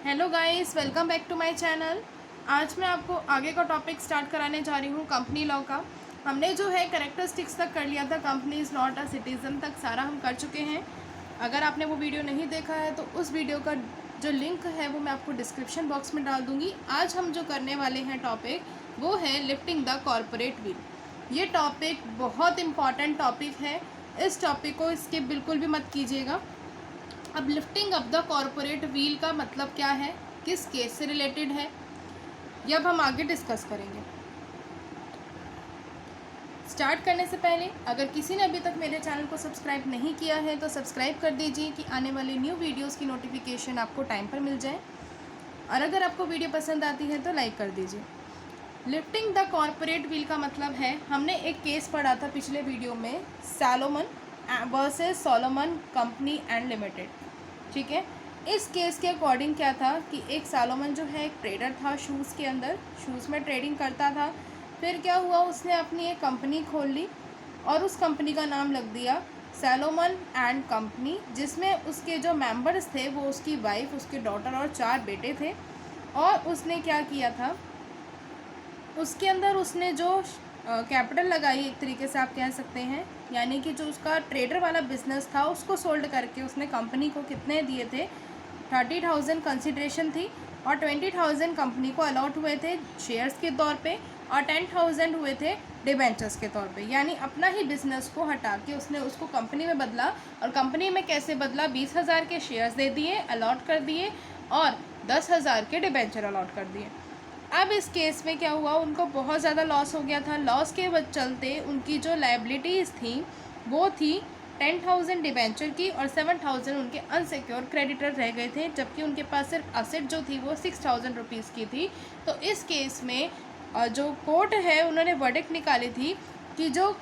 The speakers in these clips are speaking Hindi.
Hello guys, welcome back to my channel. आज मैं आपको आगे का टॉपिक स्टार्ट कराने जा रही हूँ कंपनी लॉ का। हमने जो है कैरेक्टरिस्टिक्स तक कर लिया था, company is not a citizen तक सारा हम कर चुके हैं। अगर आपने वो वीडियो नहीं देखा है तो उस वीडियो का जो लिंक है वो मैं आपको डिस्क्रिप्शन बॉक्स में डाल दूँगी। आज हम जो करने वाले हैं टॉपिक वो है लिफ्टिंग द कॉरपोरेट व्हील। ये टॉपिक बहुत इम्पॉर्टेंट टॉपिक है, इस टॉपिक को स्किप बिल्कुल भी मत कीजिएगा। अब lifting of the corporate wheel का मतलब क्या है, किस केस से रिलेटेड है, ये अब हम आगे डिस्कस करेंगे। स्टार्ट करने से पहले अगर किसी ने अभी तक मेरे चैनल को सब्सक्राइब नहीं किया है तो सब्सक्राइब कर दीजिए कि आने वाले न्यू वीडियोस की नोटिफिकेशन आपको टाइम पर मिल जाए। और अगर आपको वीडियो पसंद आती है तो लाइक कर दीजिए। लिफ्टिंग द कॉरपोरेट व्हील का मतलब है, हमने एक केस पढ़ा था पिछले वीडियो में, Salomon versus Solomon company and limited. ठीक है, इस केस के अकॉर्डिंग क्या था कि एक सैलोमन जो है एक ट्रेडर था, शूज़ के अंदर शूज़ में ट्रेडिंग करता था। फिर क्या हुआ, उसने अपनी एक कंपनी खोल ली और उस कंपनी का नाम लग दिया सैलोमन एंड कंपनी, जिसमें उसके जो मेंबर्स थे वो उसकी वाइफ, उसके डॉटर और 4 बेटे थे। और उसने क्या किया था, उसके अंदर उसने जो कैपिटल लगाई, एक तरीके से आप कह सकते हैं, यानी कि जो उसका ट्रेडर वाला बिजनेस था उसको सोल्ड करके उसने कंपनी को कितने दिए थे, 30,000 कंसिडरेशन थी और 20,000 कंपनी को अलॉट हुए थे शेयर्स के तौर पे और 10,000 हुए थे डिबेंचर्स के तौर पे। यानी अपना ही बिजनेस को हटा के उसने उसको कंपनी में बदला। और कंपनी में कैसे बदला, 20,000 के शेयर्स दे दिए, अलॉट कर दिए और 10,000 के डिबेंचर अलॉट कर दिए। अब इस केस में क्या हुआ, उनको बहुत ज़्यादा लॉस हो गया था। लॉस के चलते उनकी जो लायबिलिटीज़ थी वो थी 10,000 डिबेंचर की और 7,000 उनके अनसिक्योर क्रेडिटर रह गए थे, जबकि उनके पास सिर्फ असेट जो थी वो 6,000 रुपीज़ की थी। तो इस केस में जो कोर्ट है उन्होंने वर्डिक्ट निकाली थी कि जो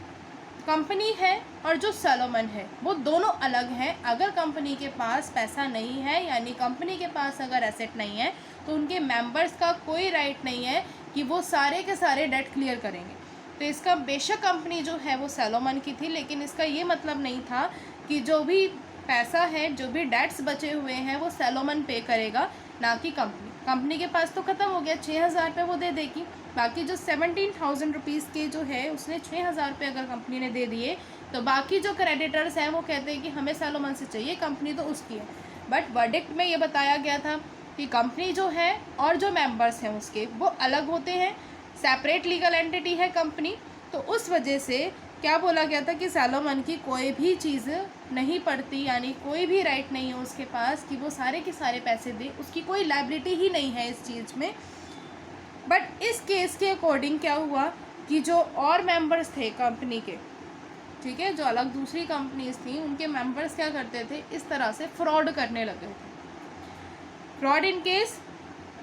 कंपनी है और जो सैलोमन है वो दोनों अलग हैं। अगर कंपनी के पास पैसा नहीं है, यानी कंपनी के पास अगर एसेट नहीं है, तो उनके मेंबर्स का कोई राइट नहीं है कि वो सारे के सारे डेट क्लियर करेंगे। तो इसका बेशक कंपनी जो है वो सैलोमन की थी, लेकिन इसका ये मतलब नहीं था कि जो भी पैसा है, जो भी डेट्स बचे हुए हैं वो सैलोमन पे करेगा, ना कि कंपनी। कंपनी के पास तो ख़त्म हो गया, 6,000 रुपये वो दे देगी। बाकी जो 17,000 रुपीज़ के जो है उसने 6,000 रुपये अगर कंपनी ने दे दिए, तो बाकी जो क्रेडिटर्स हैं वो कहते हैं कि हमें सैलोमन से चाहिए, कंपनी तो उसकी है। बट वर्डिक्ट में ये बताया गया था कि कंपनी जो है और जो मेंबर्स हैं उसके वो अलग होते हैं, सेपरेट लीगल एंटिटी है कंपनी। तो उस वजह से क्या बोला गया था कि सैलोमन की कोई भी चीज़ नहीं पड़ती, यानी कोई भी राइट नहीं है उसके पास कि वो सारे के सारे पैसे दे, उसकी कोई लायबिलिटी ही नहीं है इस चीज़ में। बट इस केस के अकॉर्डिंग क्या हुआ कि जो और मेंबर्स थे कंपनी के, ठीक है, जो अलग दूसरी कंपनीज थी, उनके मेंबर्स क्या करते थे, इस तरह से फ्रॉड करने लगे थे। फ्रॉड इन केस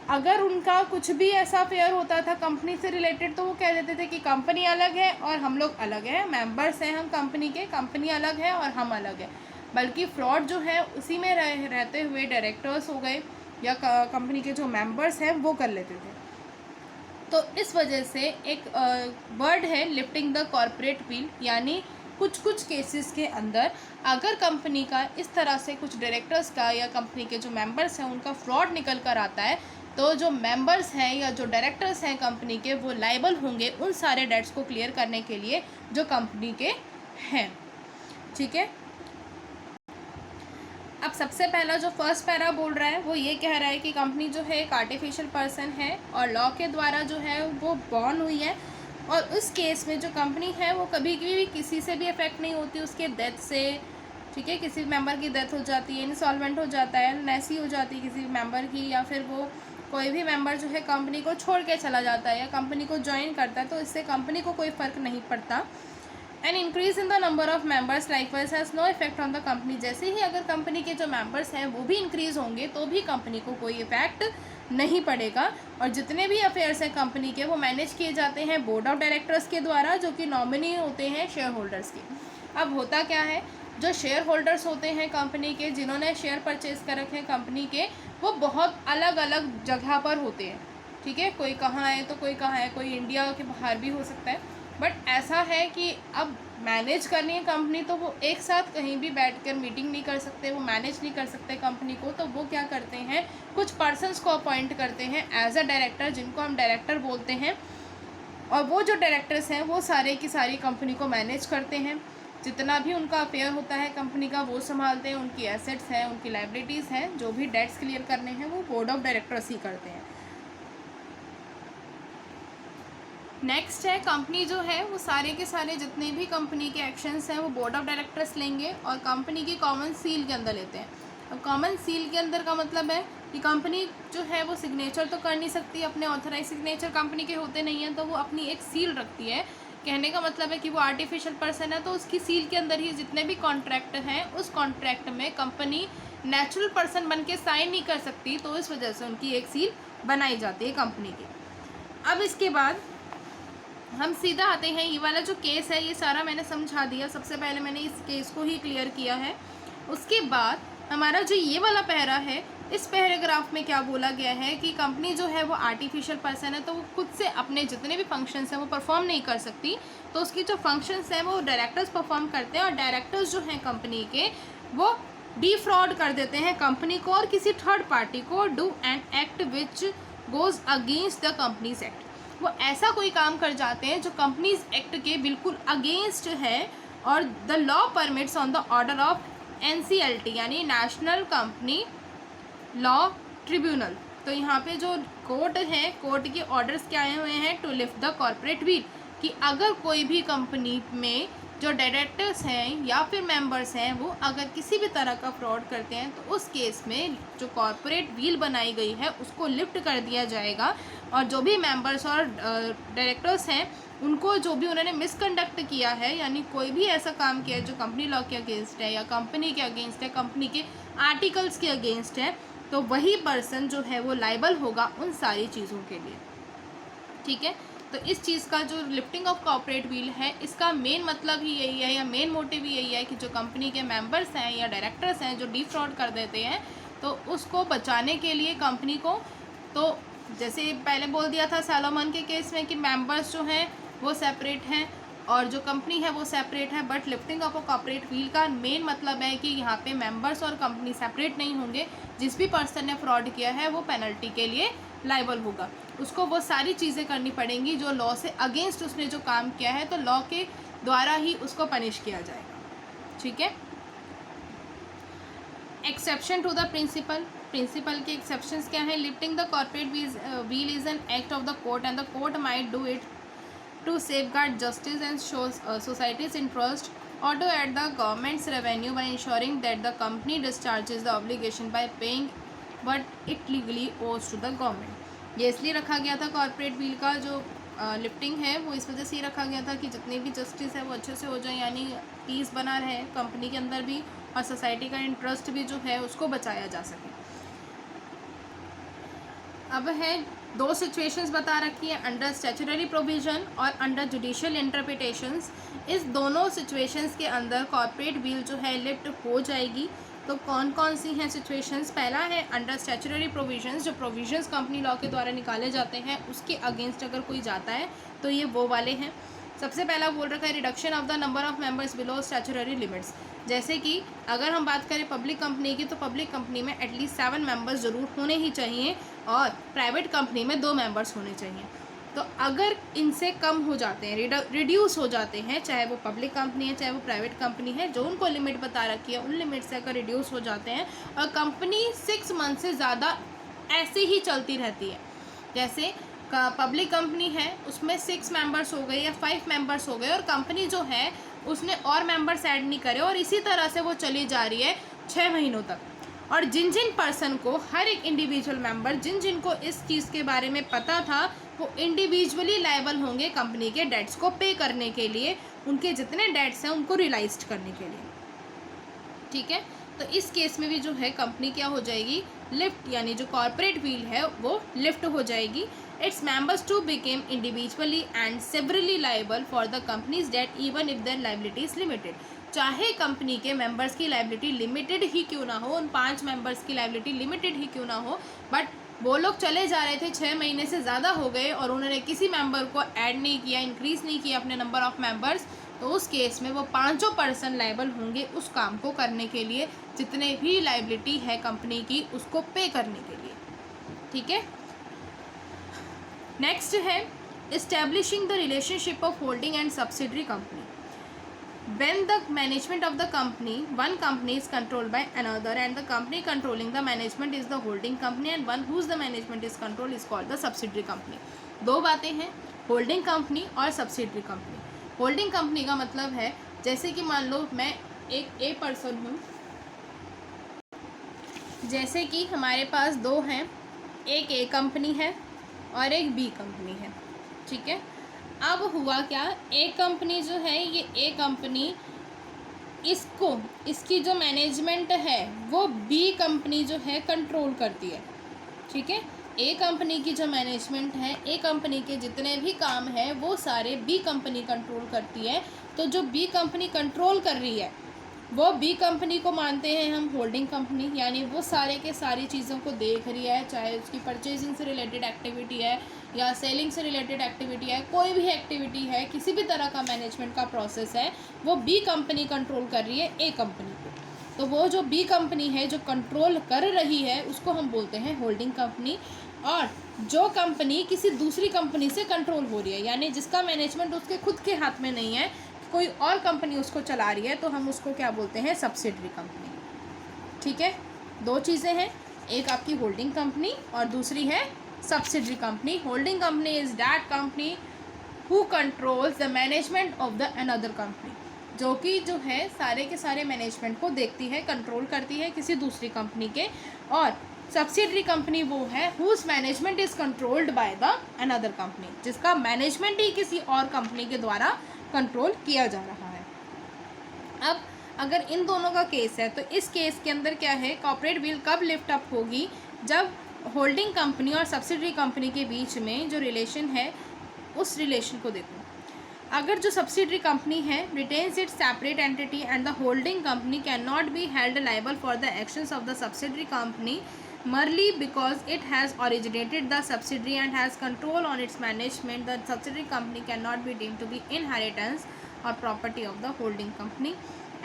अगर उनका कुछ भी ऐसा फेयर होता था कंपनी से रिलेटेड, तो वो कह देते थे कि कंपनी अलग है और हम लोग अलग हैं, मेंबर्स हैं हम कंपनी के, कंपनी अलग है और हम अलग हैं। बल्कि फ्रॉड जो है उसी में रहते हुए डायरेक्टर्स हो गए या कंपनी के जो मेंबर्स हैं वो कर लेते थे। तो इस वजह से एक वर्ड है लिफ्टिंग द कॉरपोरेट व्हील, यानी कुछ कुछ केसेस के अंदर अगर कंपनी का इस तरह से कुछ डायरेक्टर्स का या कंपनी के जो मेंबर्स हैं उनका फ्रॉड निकल कर आता है, तो जो मेंबर्स हैं या जो डायरेक्टर्स हैं कंपनी के वो लायबल होंगे उन सारे डेट्स को क्लियर करने के लिए जो कंपनी के हैं। ठीक है, अब सबसे पहला जो फर्स्ट पैरा बोल रहा है वो ये कह रहा है कि कंपनी जो है एक आर्टिफिशियल पर्सन है और लॉ के द्वारा जो है वो बॉर्न हुई है। और उस केस में जो कंपनी है वो कभी भी किसी से भी अफेक्ट नहीं होती उसके डेथ से। ठीक है, किसी मेंबर की डेथ हो जाती है, इंसॉल्वेंट हो जाता है, नैसी हो जाती है किसी मेंबर की, या फिर वो कोई भी मेंबर जो है कंपनी को छोड़ के चला जाता है या कंपनी को ज्वाइन करता है, तो इससे कंपनी को कोई फ़र्क नहीं पड़ता। And increase in the number of members likewise has no effect on the company. जैसे ही अगर कंपनी के जो मेंबर्स हैं वो भी इंक्रीज होंगे तो भी कंपनी को कोई इफेक्ट नहीं पड़ेगा। और जितने भी अफेयर्स हैं कंपनी के वो मैनेज किए जाते हैं बोर्ड ऑफ डायरेक्टर्स के द्वारा, जो कि नॉमिनी होते हैं शेयर होल्डर्स के। अब होता क्या है, जो शेयर होल्डर्स होते हैं कंपनी के, जिन्होंने शेयर परचेज कर रखे हैं कंपनी के, वो बहुत अलग अलग जगह पर होते हैं। ठीक है, कोई कहाँ है तो कोई कहाँ है, कोई इंडिया के बाहर भी हो सकता है। बट ऐसा है कि अब मैनेज करनी है कंपनी तो वो एक साथ कहीं भी बैठकर मीटिंग नहीं कर सकते, वो मैनेज नहीं कर सकते कंपनी को। तो वो क्या करते हैं, कुछ पर्सन्स को अपॉइंट करते हैं एज अ डायरेक्टर, जिनको हम डायरेक्टर बोलते हैं। और वो जो डायरेक्टर्स हैं वो सारे की सारी कंपनी को मैनेज करते हैं। जितना भी उनका अफेयर होता है कंपनी का वो संभालते हैं, उनकी एसेट्स हैं, उनकी लाइबिलिटीज़ हैं, जो भी डेट्स क्लियर करने हैं वो बोर्ड ऑफ डायरेक्टर्स ही करते हैं। नेक्स्ट है, कंपनी जो है वो सारे के सारे जितने भी कंपनी के एक्शंस हैं वो बोर्ड ऑफ डायरेक्टर्स लेंगे और कंपनी की कॉमन सील के अंदर लेते हैं। अब कॉमन सील के अंदर का मतलब है कि कंपनी जो है वो सिग्नेचर तो कर नहीं सकती, अपने ऑथराइज सिग्नेचर कंपनी के होते नहीं हैं, तो वो अपनी एक सील रखती है। कहने का मतलब है कि वो आर्टिफिशियल पर्सन है, तो उसकी सील के अंदर ही जितने भी कॉन्ट्रैक्ट हैं उस कॉन्ट्रैक्ट में कंपनी नेचुरल पर्सन बन के साइन नहीं कर सकती, तो इस वजह से उनकी एक सील बनाई जाती है कंपनी की। अब इसके बाद हम सीधा आते हैं, ये वाला जो केस है ये सारा मैंने समझा दिया, सबसे पहले मैंने इस केस को ही क्लियर किया है। उसके बाद हमारा जो ये वाला पैरा है, इस पैराग्राफ में क्या बोला गया है कि कंपनी जो है वो आर्टिफिशियल पर्सन है, तो वो खुद से अपने जितने भी फंक्शंस हैं वो परफॉर्म नहीं कर सकती, तो उसकी जो फंक्शंस हैं वो डायरेक्टर्स परफॉर्म करते हैं। और डायरेक्टर्स जो हैं कंपनी के वो डिफ्रॉड कर देते हैं कंपनी को और किसी थर्ड पार्टी को, do an act which goes against the companies act. वो ऐसा कोई काम कर जाते हैं जो कंपनीज एक्ट के बिल्कुल अगेंस्ट है, और the law permits on the order of NCLT यानी नेशनल कंपनी लॉ ट्रिब्यूनल। तो यहाँ पे जो कोर्ट है, कोर्ट के ऑर्डर्स क्या आए हुए हैं, to lift the corporate veil, कि अगर कोई भी कंपनी में जो डायरेक्टर्स हैं या फिर मेंबर्स हैं वो अगर किसी भी तरह का फ्रॉड करते हैं तो उस केस में जो कॉर्पोरेट व्हील बनाई गई है उसको लिफ्ट कर दिया जाएगा, और जो भी मेंबर्स और डायरेक्टर्स हैं उनको जो भी उन्होंने मिसकंडक्ट किया है, यानी कोई भी ऐसा काम किया है जो कंपनी लॉ के अगेंस्ट है या कंपनी के अगेंस्ट है, कंपनी के आर्टिकल्स के अगेंस्ट है, तो वही पर्सन जो है वो लायबल होगा उन सारी चीज़ों के लिए। ठीक है, तो इस चीज़ का जो लिफ्टिंग ऑफ कॉर्पोरेट व्हील है इसका मेन मतलब ही यही है या मेन मोटिव ही यही है कि जो कंपनी के मेंबर्स हैं या डायरेक्टर्स हैं जो डिफ्रॉड कर देते हैं, तो उसको बचाने के लिए कंपनी को, तो जैसे पहले बोल दिया था सैलोमन के केस में कि मेंबर्स जो हैं वो सेपरेट हैं और जो कंपनी है वो सेपरेट है, but lifting of a corporate wheel का मेन मतलब है कि यहाँ पे मेंबर्स और कंपनी सेपरेट नहीं होंगे। जिस भी पर्सन ने फ्रॉड किया है वो पेनल्टी के लिए लायबल होगा, उसको वो सारी चीज़ें करनी पड़ेंगी जो लॉ से अगेंस्ट उसने जो काम किया है, तो लॉ के द्वारा ही उसको पनिश किया जाएगा। ठीक है, exception to the principle, principle के एक्सेप्शंस क्या है, lifting the corporate veil is an act of the court and the court might do it to safeguard justice and shows society's interest, or to aid the government's revenue by ensuring that the company discharges the obligation by paying what it legally owes to the government। ये इसलिए रखा गया था कॉर्पोरेट व्हील का जो लिफ्टिंग है वो इस वजह से ही रखा गया था कि जितनी भी जस्टिस है वो अच्छे से हो जाए, यानी पीस बना रहे कंपनी के अंदर भी और सोसाइटी का इंटरेस्ट भी जो है उसको बचाया जा सके। अब है दो सिचुएशंस बता रखी है, अंडर स्टैट्यूटरी प्रोविजन और अंडर जुडिशियल इंटरप्रिटेशंस। इस दोनों सिचुएशंस के अंदर कॉर्पोरेट व्हील जो है लिफ्ट हो जाएगी। तो कौन कौन सी हैं सिचुएशंस, पहला है अंडर स्टैट्यूटरी प्रोविजंस, जो प्रोविजंस कंपनी लॉ के द्वारा निकाले जाते हैं उसके अगेंस्ट अगर कोई जाता है तो ये वो वाले हैं। सबसे पहला बोल रखा है reduction of the number of members below statutory limits. जैसे कि अगर हम बात करें पब्लिक कंपनी की, तो पब्लिक कंपनी में एटलीस्ट 7 मेंबर्स ज़रूर होने ही चाहिए और प्राइवेट कंपनी में 2 मेंबर्स होने चाहिए। तो अगर इनसे कम हो जाते हैं, रिड्यूस हो जाते हैं, चाहे वो पब्लिक कंपनी है चाहे वो प्राइवेट कंपनी है, जो उनको लिमिट बता रखी है उन लिमिट से अगर रिड्यूस हो जाते हैं और कंपनी 6 मंथ से ज़्यादा ऐसे ही चलती रहती है, जैसे पब्लिक कंपनी है उसमें 6 मेंबर्स हो गए या 5 मेंबर्स हो गए और कंपनी जो है उसने और मेंबर्स ऐड नहीं करे और इसी तरह से वो चली जा रही है 6 महीनों तक, और जिन जिन पर्सन को, हर एक इंडिविजुअल मेंबर जिन जिनको इस चीज़ के बारे में पता था वो इंडिविजुअली लायबल होंगे कंपनी के डेट्स को पे करने के लिए, उनके जितने डेट्स हैं उनको रियलाइज करने के लिए। ठीक है, तो इस केस में भी जो है कंपनी क्या हो जाएगी, लिफ्ट, यानी जो कॉर्पोरेट व्हील है वो लिफ्ट हो जाएगी। Its members to became individually and severally liable for the company's debt even if their liability is limited. चाहे कंपनी के मेंबर्स की लायबिलिटी लिमिटेड ही क्यों ना हो, उन 5 मेंबर्स की लायबिलिटी लिमिटेड ही क्यों ना हो, बट वो लोग चले जा रहे थे, 6 महीने से ज़्यादा हो गए और उन्होंने किसी मेंबर को ऐड नहीं किया, इंक्रीज़ नहीं किया अपने नंबर ऑफ मेंबर्स, तो उस केस में वो 5 पर्सन लायबल होंगे उस काम को करने के लिए, जितने भी लाइबिलिटी है कंपनी की उसको पे करने के लिए। ठीक है। नेक्स्ट है establishing the relationship of holding and subsidiary company. When the management of the company, one company is controlled by another and the company controlling the management is the holding company and one whose the management is controlled is called the subsidiary company। दो बातें हैं, होल्डिंग कंपनी और सब्सिडरी कंपनी। होल्डिंग कंपनी का मतलब है जैसे कि मान लो मैं एक ए पर्सन हूँ, जैसे कि हमारे पास दो हैं, एक ए कंपनी है और एक बी कंपनी है। ठीक है। अब हुआ क्या, ए कंपनी जो है ये ए कंपनी इसकी जो मैनेजमेंट है वो बी कंपनी जो है कंट्रोल करती है। ठीक है। ए कंपनी की जो मैनेजमेंट है, ए कंपनी के जितने भी काम हैं वो सारे बी कंपनी कंट्रोल करती है। तो जो बी कंपनी कंट्रोल कर रही है वो बी कंपनी को मानते हैं हम होल्डिंग कंपनी, यानी वो सारे के सारी चीज़ों को देख रही है, चाहे उसकी परचेजिंग से रिलेटेड एक्टिविटी है या सेलिंग से रिलेटेड एक्टिविटी है, कोई भी एक्टिविटी है, किसी भी तरह का मैनेजमेंट का प्रोसेस है, वो बी कंपनी कंट्रोल कर रही है ए कंपनी को। तो वो जो बी कंपनी है जो कंट्रोल कर रही है उसको हम बोलते हैं होल्डिंग कंपनी। और जो कंपनी किसी दूसरी कंपनी से कंट्रोल हो रही है, यानी जिसका मैनेजमेंट उसके खुद के हाथ में नहीं है, कोई और कंपनी उसको चला रही है, तो हम उसको क्या बोलते हैं, सब्सिडरी कंपनी। ठीक है। दो चीज़ें हैं, एक आपकी होल्डिंग कंपनी और दूसरी है subsidiary company. Holding company is that company who controls the management of the another company, जो कि जो है सारे के सारे मैनेजमेंट को देखती है, कंट्रोल करती है किसी दूसरी कंपनी के। और सब्सिडरी कंपनी वो है whose management is controlled by the another company, जिसका मैनेजमेंट ही किसी और कंपनी के द्वारा कंट्रोल किया जा रहा है। अब अगर इन दोनों का केस है तो इस केस के अंदर क्या है, कॉर्पोरेट विल कब लिफ्ट अप होगी, जब होल्डिंग कंपनी और सब्सिडरी कंपनी के बीच में जो रिलेशन है उस रिलेशन को देखो। अगर जो सब्सिडरी कंपनी है retains it's separate entity and the holding company can not be held liable for the actions of the subsidiary company merely because it has originated the subsidiary and has control on its management, the subsidiary company cannot be deemed to be inheritance or property of the holding company.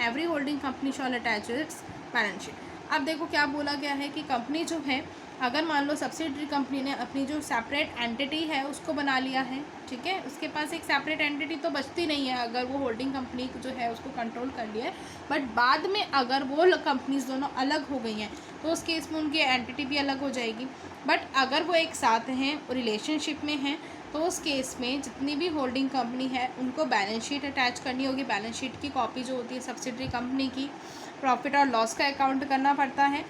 Every holding company shall attach its balance sheet. अब देखो क्या बोला गया है कि कंपनी जो है, अगर मान लो सब्सिडरी कंपनी ने अपनी जो सेपरेट एंटिटी है उसको बना लिया है, ठीक है, उसके पास एक सेपरेट एंटिटी तो बचती नहीं है अगर वो होल्डिंग कंपनी जो है उसको कंट्रोल कर लिया है, बट बाद में अगर वो कंपनीज दोनों अलग हो गई हैं तो उस केस में उनकी एंटिटी भी अलग हो जाएगी। बट अगर वो एक साथ हैं, रिलेशनशिप में हैं, तो उस केस में जितनी भी होल्डिंग कंपनी है उनको बैलेंस शीट अटैच करनी होगी। बैलेंस शीट की कॉपी जो होती है सब्सिडरी कंपनी की, प्रॉफिट और लॉस का अकाउंट करना पड़ता है,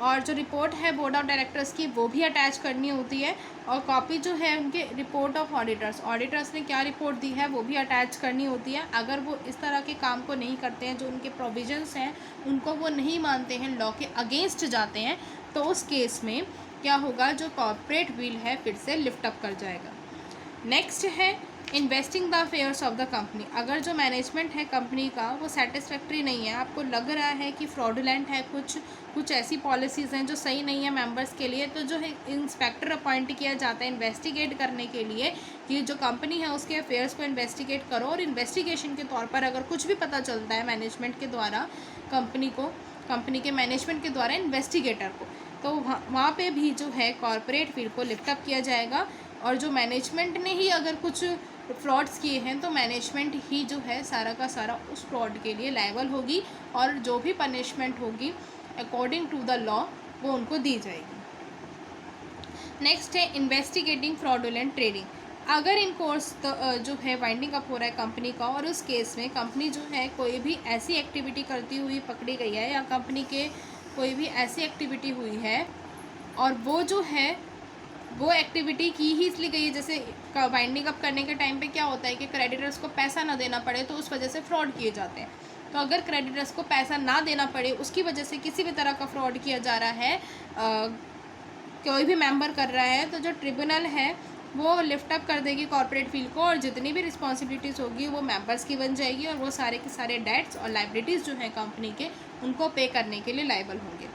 और जो रिपोर्ट है बोर्ड ऑफ डायरेक्टर्स की वो भी अटैच करनी होती है, और कॉपी जो है उनके रिपोर्ट ऑफ ऑडिटर्स ने क्या रिपोर्ट दी है वो भी अटैच करनी होती है। अगर वो इस तरह के काम को नहीं करते हैं, जो उनके प्रोविजंस हैं उनको वो नहीं मानते हैं, लॉ के अगेंस्ट जाते हैं, तो उस केस में क्या होगा, जो कॉर्पोरेट विल है फिर से लिफ्ट अप कर जाएगा। नेक्स्ट है investing the affairs of the company. अगर जो मैनेजमेंट है कंपनी का वो सेटिस्फैक्ट्री नहीं है, आपको लग रहा है कि फ्रॉडुलेंट है, कुछ ऐसी पॉलिसीज़ हैं जो सही नहीं है मेंबर्स के लिए, तो जो है इंस्पेक्टर अपॉइंट किया जाता है इन्वेस्टिगेट करने के लिए कि जो कंपनी है उसके अफेयर्स को इन्वेस्टिगेट करो। और इन्वेस्टिगेशन के तौर पर अगर कुछ भी पता चलता है मैनेजमेंट के द्वारा कंपनी के मैनेजमेंट के द्वारा इन्वेस्टिगेटर को, तो वहाँ पे भी जो है कॉर्पोरेट विल को लिफ्ट अप किया जाएगा। और जो मैनेजमेंट ने ही अगर कुछ फ्रॉड्स किए हैं तो मैनेजमेंट ही जो है सारा का सारा उस फ्रॉड के लिए लायबल होगी, और जो भी पनिशमेंट होगी अकॉर्डिंग टू द लॉ वो उनको दी जाएगी। नेक्स्ट है इन्वेस्टिगेटिंग फ्रॉडुलेंट ट्रेडिंग। अगर इन कोर्स जो है वाइंडिंग अप हो रहा है कंपनी का, और उस केस में कंपनी जो है कोई भी ऐसी एक्टिविटी करती हुई पकड़ी गई है, या कंपनी के कोई भी ऐसी एक्टिविटी हुई है और वो जो है वो एक्टिविटी की ही इसलिए गई है, जैसे वाइंडिंग अप करने के टाइम पे क्या होता है कि क्रेडिटर्स को पैसा ना देना पड़े, तो उस वजह से फ्रॉड किए जाते हैं। तो अगर क्रेडिटर्स को पैसा ना देना पड़े, उसकी वजह से किसी भी तरह का फ्रॉड किया जा रहा है, कोई भी मेंबर कर रहा है, तो जो ट्रिब्यूनल है वो लिफ्ट अप कर देगी कॉर्पोरेट विल को, और जितनी भी रिस्पॉन्सिबिलिटीज़ होगी वो मेंबर्स की बन जाएगी, और वो सारे के सारे डेट्स और लाइबिलिटीज़ जो हैं कंपनी के उनको पे करने के लिए लायबल होंगे।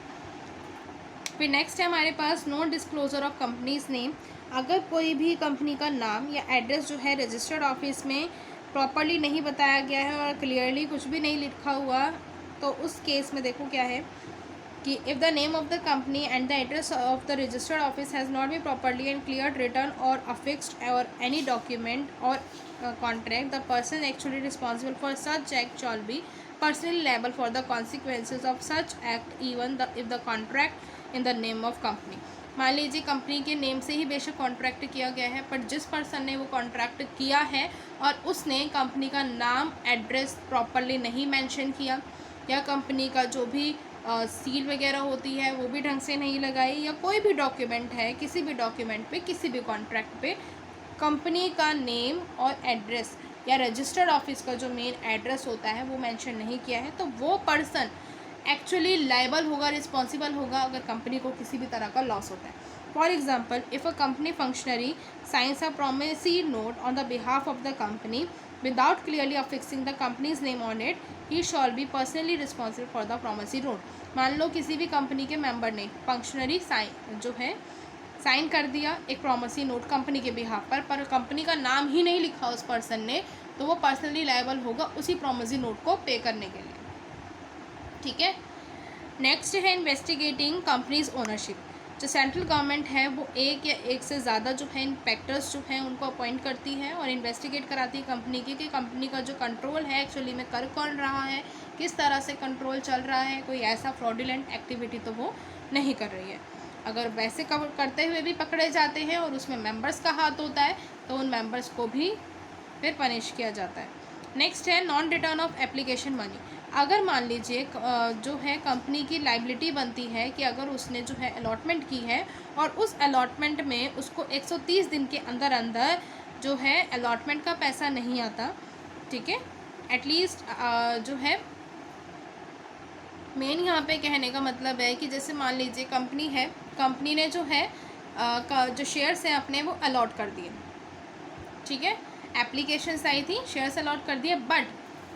फिर नेक्स्ट है हमारे पास no disclosure of company's name. अगर कोई भी कंपनी का नाम या एड्रेस जो है रजिस्टर्ड ऑफिस में प्रॉपरली नहीं बताया गया है और क्लियरली कुछ भी नहीं लिखा हुआ, तो उस केस में देखो क्या है कि if the name of the company and the address of the registered office has not be properly and clear return और अफिक्स्ड और एनी डॉक्यूमेंट और contract, the person actually responsible for such act shall be personally liable for the consequences of such act even if the contract in the name of company। मान लीजिए कंपनी के नेम से ही बेशक कॉन्ट्रैक्ट किया गया है, पर जिस पर्सन ने वो कॉन्ट्रैक्ट किया है और उसने कंपनी का नाम एड्रेस प्रॉपरली नहीं मेंशन किया, या कंपनी का जो भी सील वगैरह होती है वो भी ढंग से नहीं लगाई, या कोई भी डॉक्यूमेंट है किसी भी डॉक्यूमेंट पे किसी भी कॉन्ट्रैक्ट पे कंपनी का नेम और एड्रेस या रजिस्टर्ड ऑफिस का जो मेन एड्रेस होता है वो मेंशन नहीं किया है, तो वो पर्सन एक्चुअली लाइबल होगा, रिस्पॉन्सिबल होगा अगर कंपनी को किसी भी तरह का लॉस होता है। For example, if a company functionary signs a promissory note on the behalf of the company without clearly affixing the company's name on it, he shall be personally responsible for the promissory note. मान लो किसी भी कंपनी के मेंबर ने फंक्शनरी साइन कर दिया एक प्रॉमिसरी नोट कंपनी के बिहाफ पर कंपनी का नाम ही नहीं लिखा उस पर्सन ने, तो वो पर्सनली लायबल होगा उसी प्रॉमिसरी नोट को पे करने के लिए। ठीक है। नेक्स्ट है इन्वेस्टिगेटिंग कंपनीज ओनरशिप। जो सेंट्रल गवर्नमेंट है वो एक या एक से ज़्यादा जो है इंस्पेक्टर्स जो हैं उनको अपॉइंट करती है और इन्वेस्टिगेट कराती है कंपनी की कि कंपनी का जो कंट्रोल है एक्चुअली में कर कौन रहा है, किस तरह से कंट्रोल चल रहा है, कोई ऐसा फ्रॉडुलेंट एक्टिविटी तो वो नहीं कर रही है। अगर वैसे करते हुए भी पकड़े जाते हैं और उसमें मेंबर्स का हाथ होता है तो उन मेंबर्स को भी फिर पनिश किया जाता है। नेक्स्ट है non return of application money. अगर मान लीजिए जो है कंपनी की लाइबिलिटी बनती है कि अगर उसने जो है अलॉटमेंट की है और उस अलॉटमेंट में उसको 130 दिन के अंदर अंदर जो है अलॉटमेंट का पैसा नहीं आता, ठीक है, एटलीस्ट जो है मेन यहाँ पे कहने का मतलब है कि जैसे मान लीजिए कंपनी है, कंपनी ने जो है जो शेयर्स हैं अपने वो अलॉट कर दिए, ठीक है, एप्लीकेशंस आई थी, शेयर्स अलॉट कर दिए, बट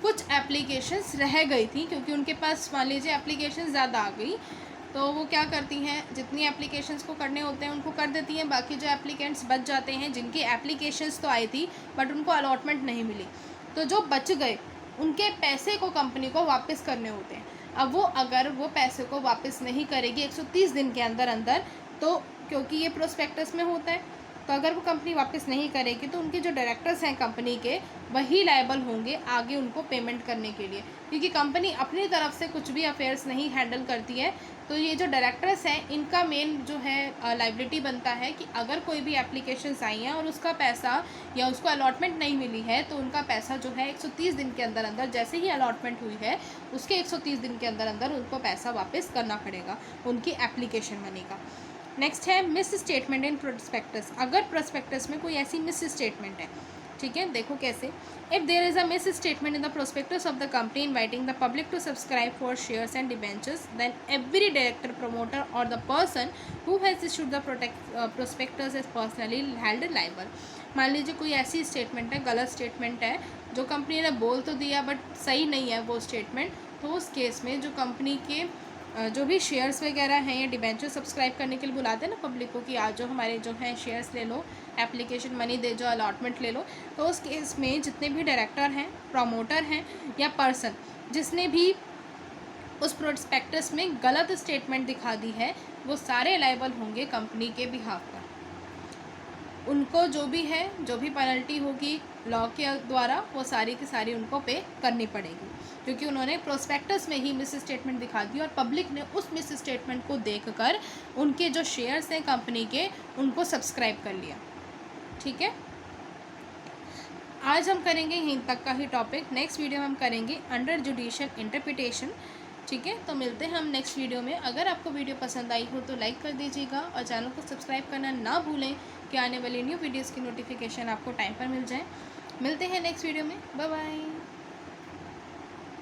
कुछ एप्लीकेशंस रह गई थी क्योंकि उनके पास मान लीजिए एप्लीकेशंस ज़्यादा आ गई, तो वो क्या करती हैं जितनी एप्लीकेशंस को करने होते हैं उनको कर देती हैं, बाकी जो एप्लीकेंट्स बच जाते हैं जिनकी एप्लीकेशंस तो आई थी बट उनको अलॉटमेंट नहीं मिली, तो जो बच गए उनके पैसे को कंपनी को वापस करने होते हैं। अब वो अगर वो पैसे को वापस नहीं करेगी 130 दिन के अंदर अंदर, तो क्योंकि ये प्रोस्पेक्टस में होता है, तो अगर वो कंपनी वापस नहीं करेगी तो उनके जो डायरेक्टर्स हैं कंपनी के वही लायबल होंगे आगे उनको पेमेंट करने के लिए, क्योंकि कंपनी अपनी तरफ से कुछ भी अफेयर्स नहीं हैंडल करती है। तो ये जो डायरेक्टर्स हैं इनका मेन जो है लायबिलिटी बनता है कि अगर कोई भी एप्लीकेशंस आई हैं और उसका पैसा या उसको अलॉटमेंट नहीं मिली है तो उनका पैसा जो है 130 दिन के अंदर अंदर, जैसे ही अलॉटमेंट हुई है उसके 130 दिन के अंदर अंदर उनको पैसा वापस करना पड़ेगा उनकी एप्लीकेशन मनी का। नेक्स्ट है मिस स्टेटमेंट इन प्रोस्पेक्टस। अगर प्रोस्पेक्टस में कोई ऐसी मिस स्टेटमेंट है, ठीक है, देखो कैसे, if there is a misstatement in the prospectus of the company inviting the public to subscribe for shares and debentures, then every director, promoter और the person who has issued the prospectus is personally held liable. मान लीजिए कोई ऐसी स्टेटमेंट है, गलत स्टेटमेंट है, जो कंपनी ने बोल तो दिया बट सही नहीं है वो स्टेटमेंट, तो उस केस में जो कंपनी के जो भी शेयर्स वगैरह हैं या डिबेंचर सब्सक्राइब करने के लिए बुलाते हैं ना पब्लिक को कि आज जो हमारे जो हैं शेयर्स ले लो, एप्लीकेशन मनी दे जो अलॉटमेंट ले लो, तो उस केस में जितने भी डायरेक्टर हैं, प्रमोटर हैं या पर्सन जिसने भी उस प्रोस्पेक्टस में गलत स्टेटमेंट दिखा दी है वो सारे लायबल होंगे कंपनी के बिहाफ पर। उनको जो भी है, जो भी पेनल्टी होगी लॉ के द्वारा, वो सारी की सारी उनको पे करनी पड़ेगी, क्योंकि उन्होंने प्रोस्पेक्टस में ही मिस स्टेटमेंट दिखा दी और पब्लिक ने उस मिस स्टेटमेंट को देखकर उनके जो शेयर्स हैं कंपनी के उनको सब्सक्राइब कर लिया। ठीक है, आज हम करेंगे यहीं तक का ही टॉपिक। नेक्स्ट वीडियो में हम करेंगे अंडर जुडिशियल इंटरप्रिटेशन। ठीक है, तो मिलते हैं हम नेक्स्ट वीडियो में। अगर आपको वीडियो पसंद आई हो तो लाइक कर दीजिएगा और चैनल को सब्सक्राइब करना ना भूलें कि आने वाली न्यू वीडियोज़ की नोटिफिकेशन आपको टाइम पर मिल जाए। मिलते हैं नेक्स्ट वीडियो में, बाय बाय।